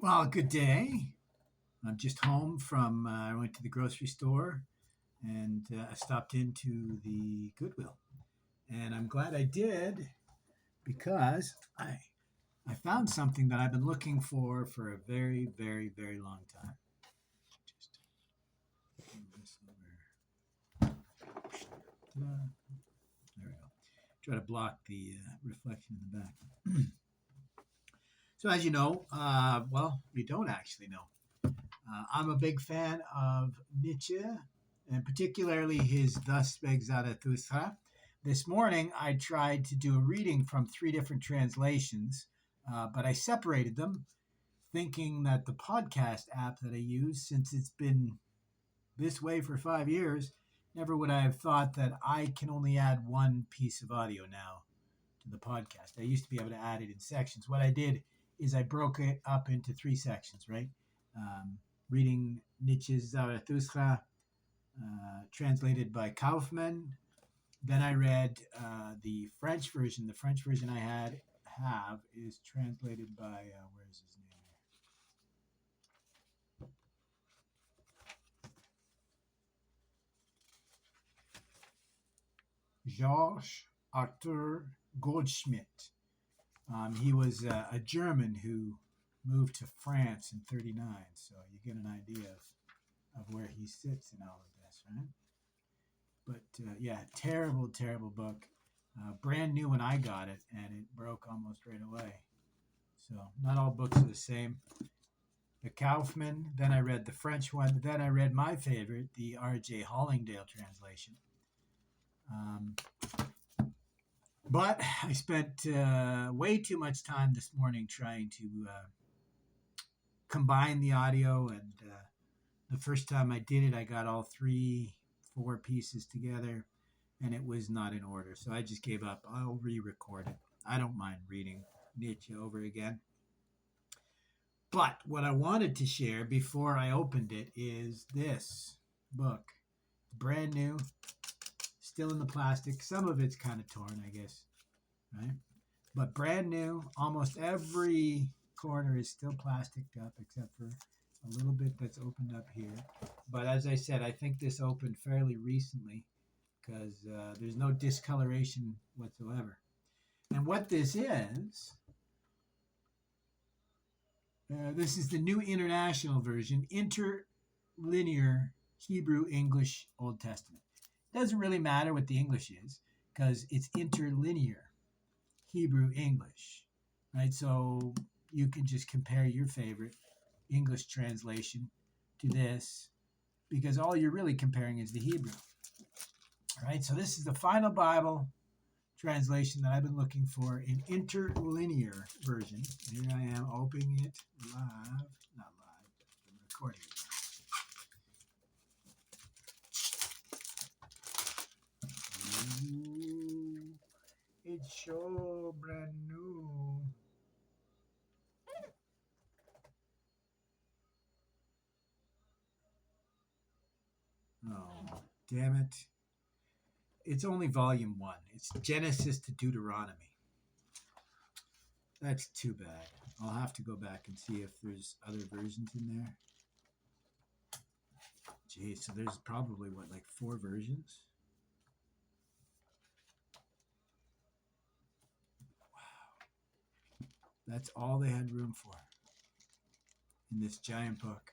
Well, good day. I'm just home from, I went to the grocery store and I stopped into the Goodwill. And I'm glad I did because I found something that I've been looking for a very, very, very long time. Just move this over. Ta-da. There we go. Try to block the reflection in the back. So, as you know, well, you don't actually know. I'm a big fan of Nietzsche, and particularly his Thus Spake Zarathustra. This morning, I tried to do a reading from three different translations, but I separated them, thinking that the podcast app that I use, since it's been this way for 5 years, never would I have thought that I can only add one piece of audio now to the podcast. I used to be able to add it in sections. What I did is I broke it up into three sections, right? Um, Reading Nietzsche's Zarathustra, translated by Kaufman. Then I read the French version. The French version I have is translated by where's his name here? Georges Arthur Goldschmidt. He was a German who moved to France in '39, so you get an idea of where he sits in all of this, right? But yeah, terrible, terrible book. Brand new when I got it, and it broke almost right away. So not all books are the same. The Kaufman, then I read the French one, then I read my favorite, the R.J. Hollingdale translation. Um, but I spent way too much time this morning trying to combine the audio, and the first time I did it, I got all three, four pieces together, and it was not in order. So I just gave up. I'll re-record it. I don't mind reading Nietzsche over again. But what I wanted to share before I opened it is this book. Brand new, still in the plastic. Some of it's kind of torn, I guess, right? But brand new. Almost every corner is still plasticed up except for a little bit that's opened up here. But as I said, I think this opened fairly recently because there's no discoloration whatsoever. And what this is the New International Version, interlinear Hebrew, English, Old Testament. It doesn't really matter what the English is because it's interlinear Hebrew, English, right? So you can just compare your favorite English translation to this because all you're really comparing is the Hebrew, right? So this is the final Bible translation that I've been looking for in interlinear version. Here I am opening it live, not live, but I'm recording it. Ooh, it's so brand new. Oh, damn it. It's only volume one. It's Genesis to Deuteronomy. That's too bad. I'll have to go back and see if there's other versions in there. Gee, so there's probably what, like 4 versions? Wow. That's all they had room for in this giant book.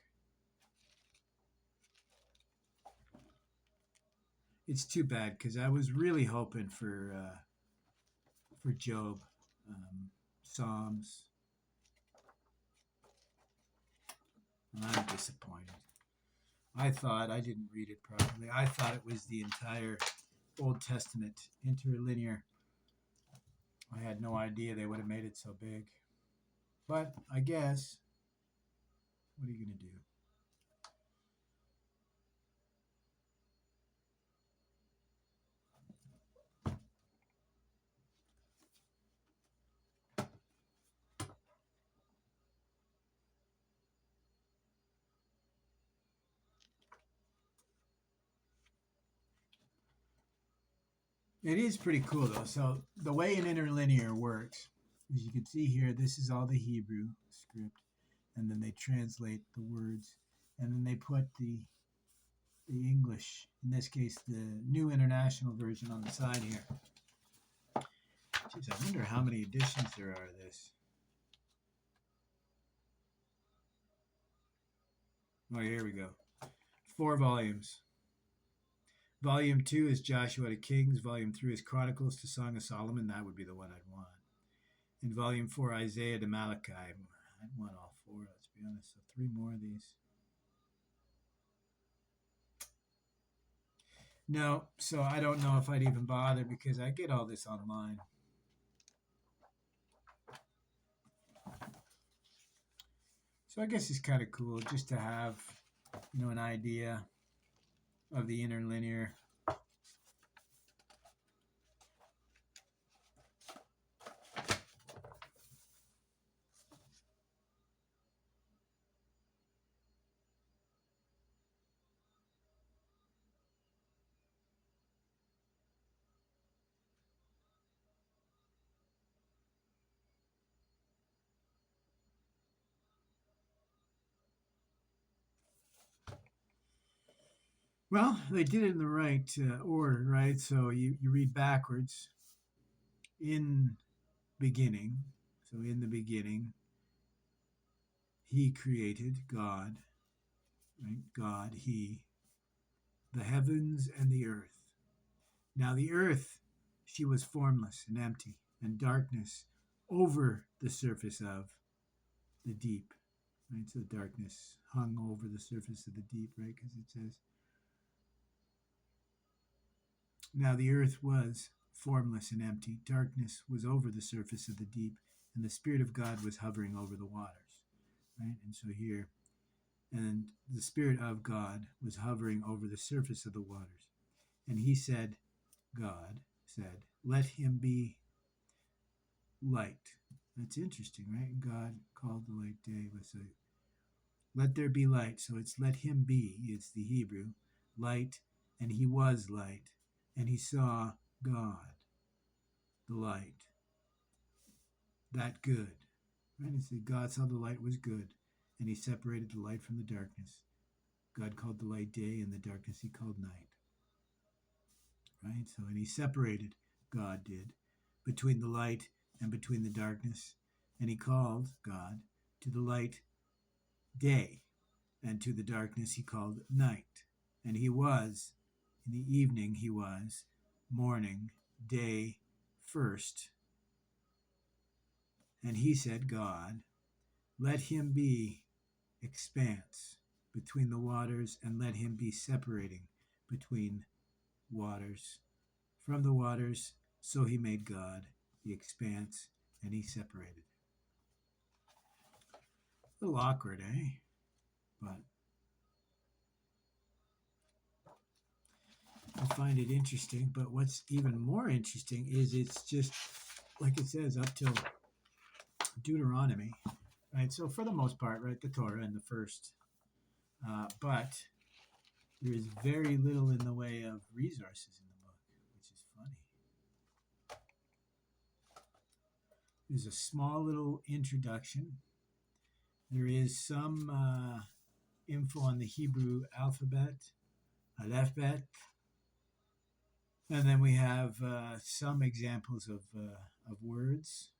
It's too bad because I was really hoping for Job, Psalms, and I'm disappointed. I thought I didn't read it properly. I thought it was the entire Old Testament interlinear. I had no idea they would have made it so big. But I guess, what are you going to do? It is pretty cool though. So the way an interlinear works, as you can see here, this is all the Hebrew script. and then they translate the words, and then they put the English, in this case, the New International Version on the side here. Geez, I wonder how many editions there are of this. Oh, here we go. 4 volumes. Volume 2 is Joshua to Kings. Volume 3 is Chronicles to Song of Solomon. That would be the one I'd want. And Volume 4, Isaiah to Malachi. I'd want all 4, let's be honest. So 3 more of these. No, so I don't know if I'd even bother because I get all this online. So I guess it's kind of cool just to have, an idea of the interlinear. Well, they did it in the right order, right? So you read backwards. In beginning, so in the beginning, he created God, right? God, he, the heavens and the earth. Now the earth, she was formless and empty, and darkness over the surface of the deep, right? So darkness hung over the surface of the deep, right? Because it says, now the earth was formless and empty. Darkness was over the surface of the deep, and the Spirit of God was hovering over the waters, right? And so here, and the Spirit of God was hovering over the surface of the waters. And he said, God said, let him be light. That's interesting, right? God called the light day. So let there be light. So it's let him be. It's the Hebrew light, and he was light, and he saw God, the light, that good. Right? It said God saw the light was good, and he separated the light from the darkness. God called the light day, and the darkness he called night. Right? So, and he separated, God did, between the light and between the darkness. And he called, God, to the light day, and to the darkness he called night. And he was, in the evening he was, morning, day, first. And he said, God, let him be expanse between the waters, and let him be separating between waters. From the waters, so he made God the expanse, and he separated. A little awkward, eh? But I find it interesting. But what's even more interesting is it's just, like it says, up till Deuteronomy, right? So for the most part, right, the Torah and the first. But there is very little in the way of resources in the book, which is funny. There's a small little introduction. There is some info on the Hebrew alphabet, Aleph-Bet, and then we have some examples of words.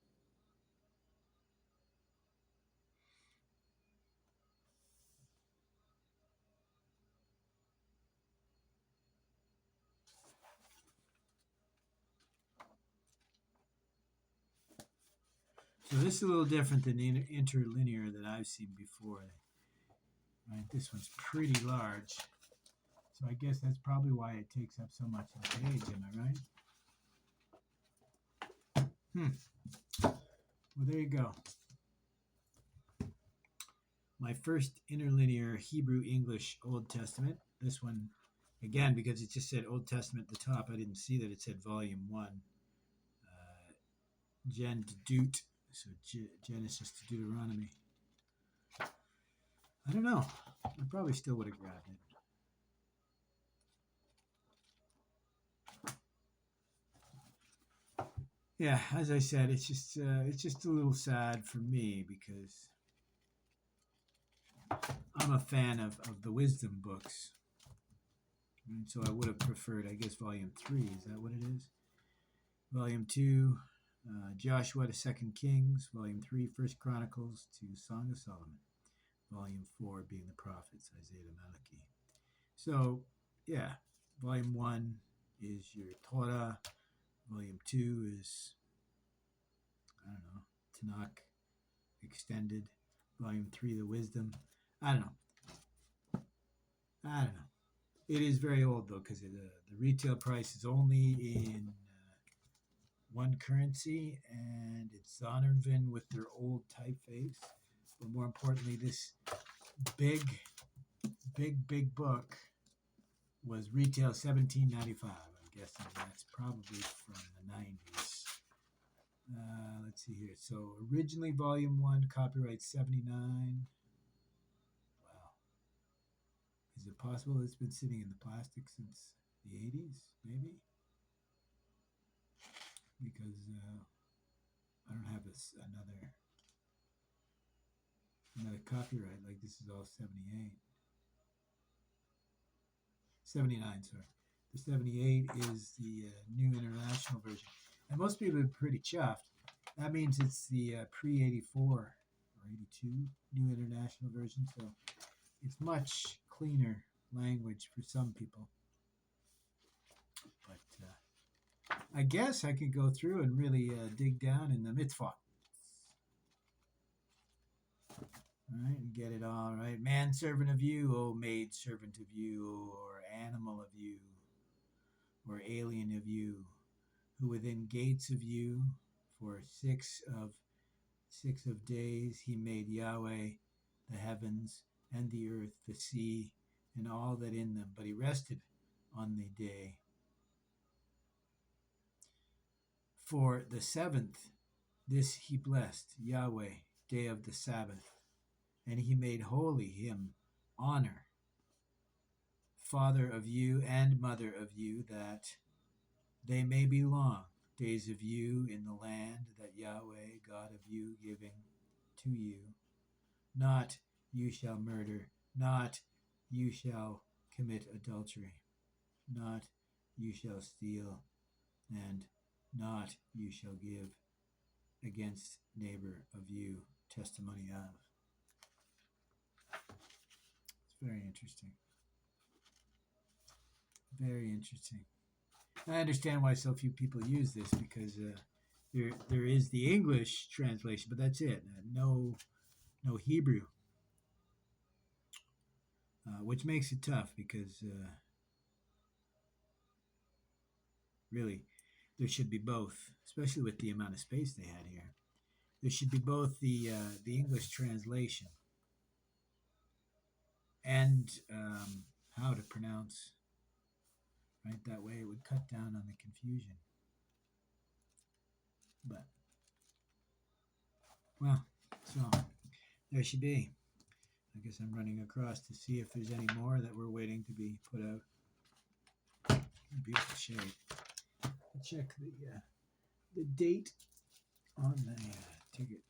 So this is a little different than the interlinear that I've seen before. Right, this one's pretty large. So I guess that's probably why it takes up so much of the page, am I right? Well, there you go. My first interlinear Hebrew English Old Testament. This one, again, because it just said Old Testament at the top, I didn't see that it said Volume 1. Gen to Deut, so Genesis to Deuteronomy. I don't know. I probably still would have grabbed it. Yeah, as I said, it's just a little sad for me because I'm a fan of the wisdom books. And so I would have preferred, I guess, volume 3. Is that what it is? Volume 2, Joshua to 2nd Kings. Volume 3, 1st Chronicles to Song of Solomon. Volume 4 being the prophets, Isaiah to Malachi. So, yeah, volume 1 is your Torah. Volume 2 is, I don't know, Tanakh extended. Volume 3, the wisdom. I don't know. It is very old, though, because the retail price is only in one currency, and it's Zondervan with their old typeface. But more importantly, this big book was retail $17.95. I'm guessing that's probably from the 90s. Let's see here. So originally volume 1, copyright 79. Wow. Is it possible it's been sitting in the plastic since the 80s? Maybe? Because I don't have another copyright. Like this is all 78. 79, sorry. The 78 is the new international version. And most people are pretty chuffed. That means it's the pre-84 or 82 new international version. So it's much cleaner language for some people. But I guess I could go through and really dig down in the mitzvah. All right, and get it all right. Man servant of you, O maid servant of you, or animal of you, or alien of you, who within gates of you, for six of days he made Yahweh the heavens and the earth, the sea, and all that in them. But he rested on the day. For the seventh, this he blessed, Yahweh, day of the Sabbath. And he made holy him, honor, father of you and mother of you, that they may be long days of you in the land that Yahweh, God of you, giving to you. Not you shall murder, not you shall commit adultery, not you shall steal, and not you shall give against neighbor of you testimony of. It's very interesting. Very interesting. I understand why so few people use this, because there is the English translation, but that's it. No Hebrew, which makes it tough, because really there should be both, especially with the amount of space they had here. There should be both the English translation and how to pronounce. Right, that way it would cut down on the confusion. But, well, so there she be. I guess I'm running across to see if there's any more that we're waiting to be put out. Beautiful shade. I'll check the date on the ticket.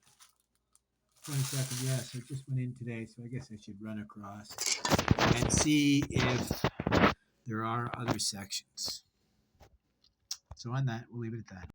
22nd, yes, I just went in today, so I guess I should run across and see if there are other sections. So on that, we'll leave it at that.